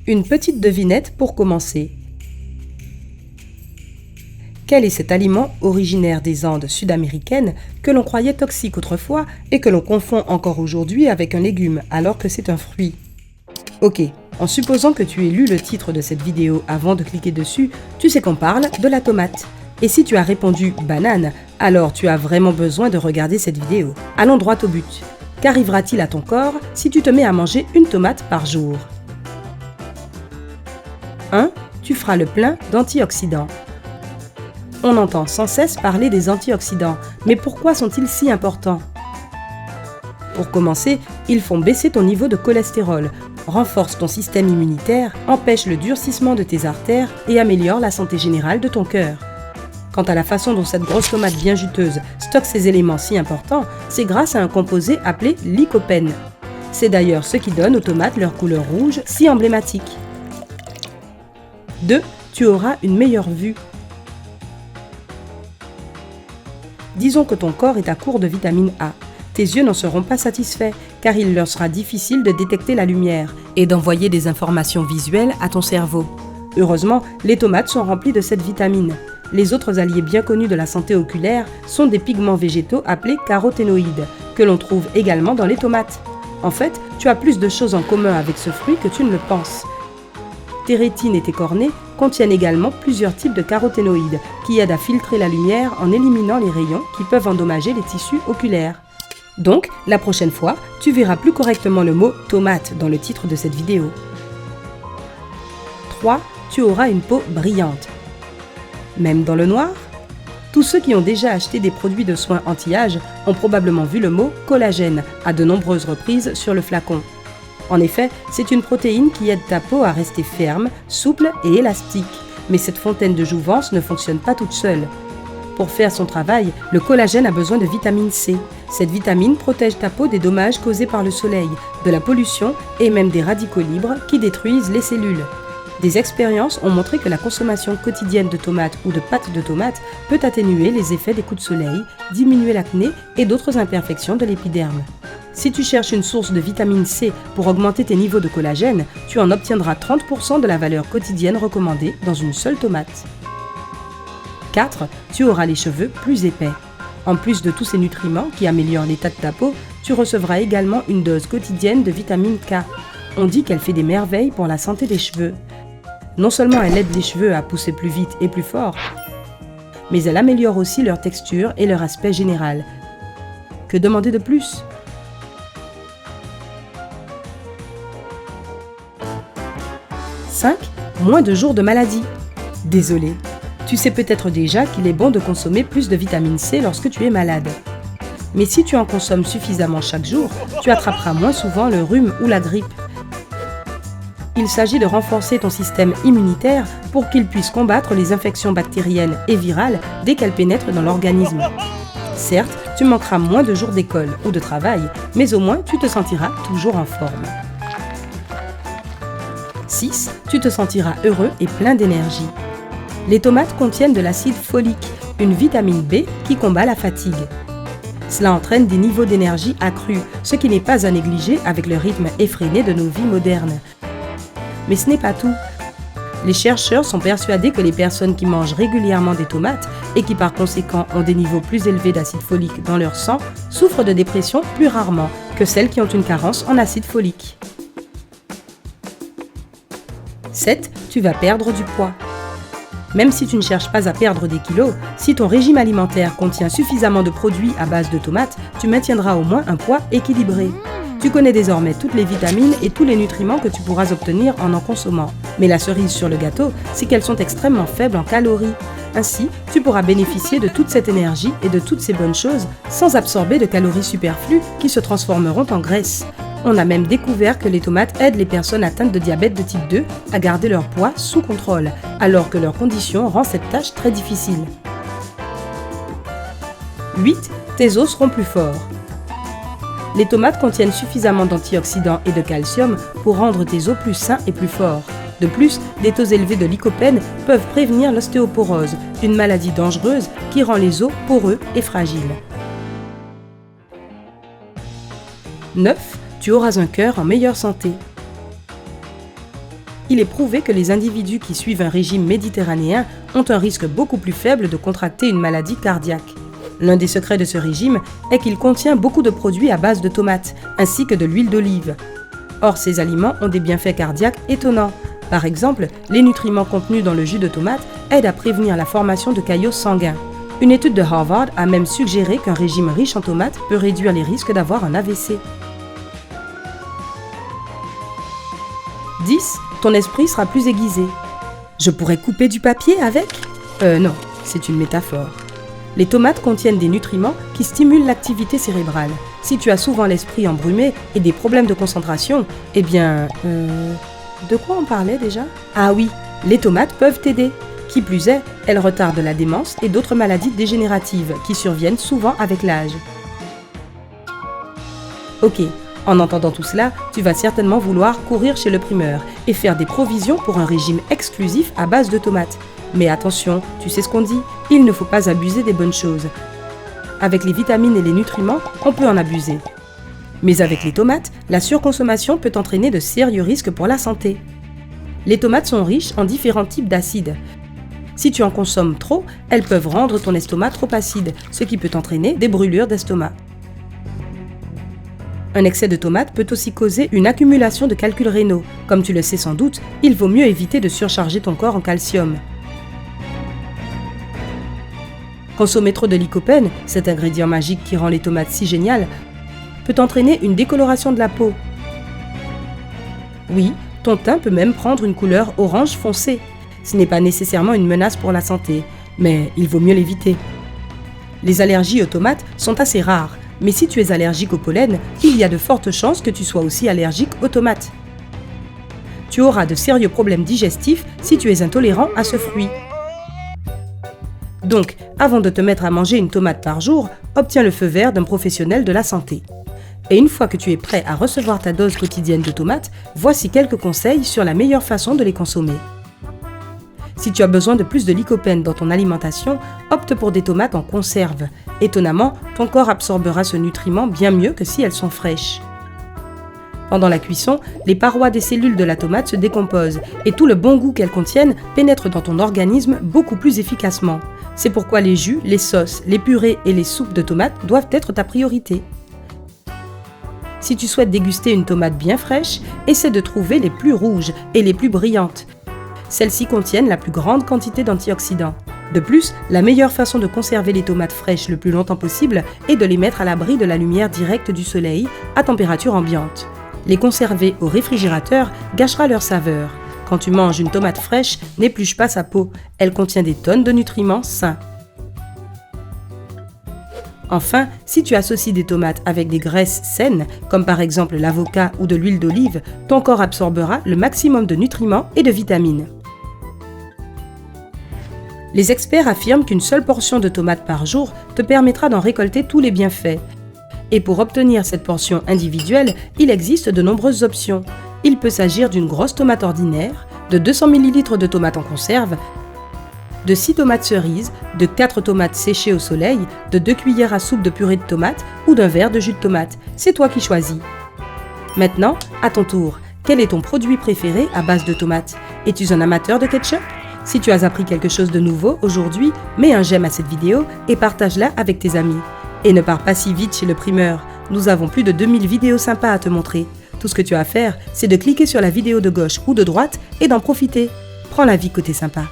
Une petite devinette pour commencer. Quel est cet aliment originaire des Andes sud-américaines que l'on croyait toxique autrefois et que l'on confond encore aujourd'hui avec un légume alors que c'est un fruit? Ok, en supposant que tu aies lu le titre de cette vidéo avant de cliquer dessus, tu sais qu'on parle de la tomate. Et si tu as répondu « banane », alors tu as vraiment besoin de regarder cette vidéo. Allons droit au but. Qu'arrivera-t-il à ton corps si tu te mets à manger une tomate par jour? 1. Tu feras le plein d'antioxydants. On entend sans cesse parler des antioxydants, mais pourquoi sont-ils si importants? Pour commencer, ils font baisser ton niveau de cholestérol, renforcent ton système immunitaire, empêchent le durcissement de tes artères et améliorent la santé générale de ton cœur. Quant à la façon dont cette grosse tomate bien juteuse stocke ces éléments si importants, c'est grâce à un composé appelé lycopène. C'est d'ailleurs ce qui donne aux tomates leur couleur rouge si emblématique. 2. Tu auras une meilleure vue. Disons que ton corps est à court de vitamine A. Tes yeux n'en seront pas satisfaits car il leur sera difficile de détecter la lumière et d'envoyer des informations visuelles à ton cerveau. Heureusement, les tomates sont remplies de cette vitamine. Les autres alliés bien connus de la santé oculaire sont des pigments végétaux appelés caroténoïdes, que l'on trouve également dans les tomates. En fait, tu as plus de choses en commun avec ce fruit que tu ne le penses. Tes rétines et tes cornées contiennent également plusieurs types de caroténoïdes qui aident à filtrer la lumière en éliminant les rayons qui peuvent endommager les tissus oculaires. Donc, la prochaine fois, tu verras plus correctement le mot « tomate » dans le titre de cette vidéo. 3. Tu auras une peau brillante. Même dans le noir? Tous ceux qui ont déjà acheté des produits de soins anti-âge ont probablement vu le mot « collagène » à de nombreuses reprises sur le flacon. En effet, c'est une protéine qui aide ta peau à rester ferme, souple et élastique. Mais cette fontaine de jouvence ne fonctionne pas toute seule. Pour faire son travail, le collagène a besoin de vitamine C. Cette vitamine protège ta peau des dommages causés par le soleil, de la pollution et même des radicaux libres qui détruisent les cellules. Des expériences ont montré que la consommation quotidienne de tomates ou de pâte de tomate peut atténuer les effets des coups de soleil, diminuer l'acné et d'autres imperfections de l'épiderme. Si tu cherches une source de vitamine C pour augmenter tes niveaux de collagène, tu en obtiendras 30% de la valeur quotidienne recommandée dans une seule tomate. 4. Tu auras les cheveux plus épais. En plus de tous ces nutriments qui améliorent l'état de ta peau, tu recevras également une dose quotidienne de vitamine K. On dit qu'elle fait des merveilles pour la santé des cheveux. Non seulement elle aide les cheveux à pousser plus vite et plus fort, mais elle améliore aussi leur texture et leur aspect général. Que demander de plus? 5. Moins de jours de maladie. Désolé, tu sais peut-être déjà qu'il est bon de consommer plus de vitamine C lorsque tu es malade. Mais si tu en consommes suffisamment chaque jour, tu attraperas moins souvent le rhume ou la grippe. Il s'agit de renforcer ton système immunitaire pour qu'il puisse combattre les infections bactériennes et virales dès qu'elles pénètrent dans l'organisme. Certes, tu manqueras moins de jours d'école ou de travail, mais au moins tu te sentiras toujours en forme. 6. Tu te sentiras heureux et plein d'énergie. Les tomates contiennent de l'acide folique, une vitamine B qui combat la fatigue. Cela entraîne des niveaux d'énergie accrus, ce qui n'est pas à négliger avec le rythme effréné de nos vies modernes. Mais ce n'est pas tout. Les chercheurs sont persuadés que les personnes qui mangent régulièrement des tomates et qui par conséquent ont des niveaux plus élevés d'acide folique dans leur sang souffrent de dépression plus rarement que celles qui ont une carence en acide folique. 7. Tu vas perdre du poids. Même si tu ne cherches pas à perdre des kilos, si ton régime alimentaire contient suffisamment de produits à base de tomates, tu maintiendras au moins un poids équilibré. Tu connais désormais toutes les vitamines et tous les nutriments que tu pourras obtenir en consommant. Mais la cerise sur le gâteau, c'est qu'elles sont extrêmement faibles en calories. Ainsi, tu pourras bénéficier de toute cette énergie et de toutes ces bonnes choses sans absorber de calories superflues qui se transformeront en graisse. On a même découvert que les tomates aident les personnes atteintes de diabète de type 2 à garder leur poids sous contrôle, alors que leur condition rend cette tâche très difficile. 8. Tes os seront plus forts. Les tomates contiennent suffisamment d'antioxydants et de calcium pour rendre tes os plus sains et plus forts. De plus, des taux élevés de lycopène peuvent prévenir l'ostéoporose, une maladie dangereuse qui rend les os poreux et fragiles. 9. Tu auras un cœur en meilleure santé. il est prouvé que les individus qui suivent un régime méditerranéen ont un risque beaucoup plus faible de contracter une maladie cardiaque. L'un des secrets de ce régime est qu'il contient beaucoup de produits à base de tomates, ainsi que de l'huile d'olive. Or, ces aliments ont des bienfaits cardiaques étonnants. Par exemple, les nutriments contenus dans le jus de tomate aident à prévenir la formation de caillots sanguins. Une étude de Harvard a même suggéré qu'un régime riche en tomates peut réduire les risques d'avoir un AVC. 10. Ton esprit sera plus aiguisé. Je pourrais couper du papier avec ? Non, c'est une métaphore. Les tomates contiennent des nutriments qui stimulent l'activité cérébrale. Si tu as souvent l'esprit embrumé et des problèmes de concentration, eh bien... De quoi on parlait déjà ? Ah oui, les tomates peuvent t'aider. Qui plus est, elles retardent la démence et d'autres maladies dégénératives qui surviennent souvent avec l'âge. Ok, en entendant tout cela, tu vas certainement vouloir courir chez le primeur et faire des provisions pour un régime exclusif à base de tomates. Mais attention, tu sais ce qu'on dit, il ne faut pas abuser des bonnes choses. Avec les vitamines et les nutriments, on peut en abuser. Mais avec les tomates, la surconsommation peut entraîner de sérieux risques pour la santé. Les tomates sont riches en différents types d'acides. Si tu en consommes trop, elles peuvent rendre ton estomac trop acide, ce qui peut entraîner des brûlures d'estomac. Un excès de tomates peut aussi causer une accumulation de calculs rénaux. Comme tu le sais sans doute, il vaut mieux éviter de surcharger ton corps en calcium. Consommer trop de lycopène, cet ingrédient magique qui rend les tomates si géniales, peut entraîner une décoloration de la peau. Oui, ton teint peut même prendre une couleur orange foncé. Ce n'est pas nécessairement une menace pour la santé, mais il vaut mieux l'éviter. Les allergies aux tomates sont assez rares, mais si tu es allergique au pollen, il y a de fortes chances que tu sois aussi allergique aux tomates. Tu auras de sérieux problèmes digestifs si tu es intolérant à ce fruit. Donc, avant de te mettre à manger une tomate par jour, obtiens le feu vert d'un professionnel de la santé. Et une fois que tu es prêt à recevoir ta dose quotidienne de tomates, voici quelques conseils sur la meilleure façon de les consommer. Si tu as besoin de plus de lycopène dans ton alimentation, opte pour des tomates en conserve. Étonnamment, ton corps absorbera ce nutriment bien mieux que si elles sont fraîches. Pendant la cuisson, les parois des cellules de la tomate se décomposent et tout le bon goût qu'elles contiennent pénètre dans ton organisme beaucoup plus efficacement. C'est pourquoi les jus, les sauces, les purées et les soupes de tomates doivent être ta priorité. Si tu souhaites déguster une tomate bien fraîche, essaie de trouver les plus rouges et les plus brillantes. Celles-ci contiennent la plus grande quantité d'antioxydants. De plus, la meilleure façon de conserver les tomates fraîches le plus longtemps possible est de les mettre à l'abri de la lumière directe du soleil à température ambiante. Les conserver au réfrigérateur gâchera leur saveur. Quand tu manges une tomate fraîche, n'épluche pas sa peau, elle contient des tonnes de nutriments sains. Enfin, si tu associes des tomates avec des graisses saines, comme par exemple l'avocat ou de l'huile d'olive, ton corps absorbera le maximum de nutriments et de vitamines. Les experts affirment qu'une seule portion de tomates par jour te permettra d'en récolter tous les bienfaits. Et pour obtenir cette portion individuelle, il existe de nombreuses options. Il peut s'agir d'une grosse tomate ordinaire, de 200 ml de tomates en conserve, de 6 tomates cerises, de 4 tomates séchées au soleil, de 2 cuillères à soupe de purée de tomates ou d'un verre de jus de tomate. C'est toi qui choisis. Maintenant, à ton tour, quel est ton produit préféré à base de tomates ? Es-tu un amateur de ketchup ? Si tu as appris quelque chose de nouveau aujourd'hui, mets un j'aime à cette vidéo et partage-la avec tes amis. Et ne pars pas si vite chez le primeur, nous avons plus de 2000 vidéos sympas à te montrer. Tout ce que tu as à faire, c'est de cliquer sur la vidéo de gauche ou de droite et d'en profiter. Prends la vie côté sympa.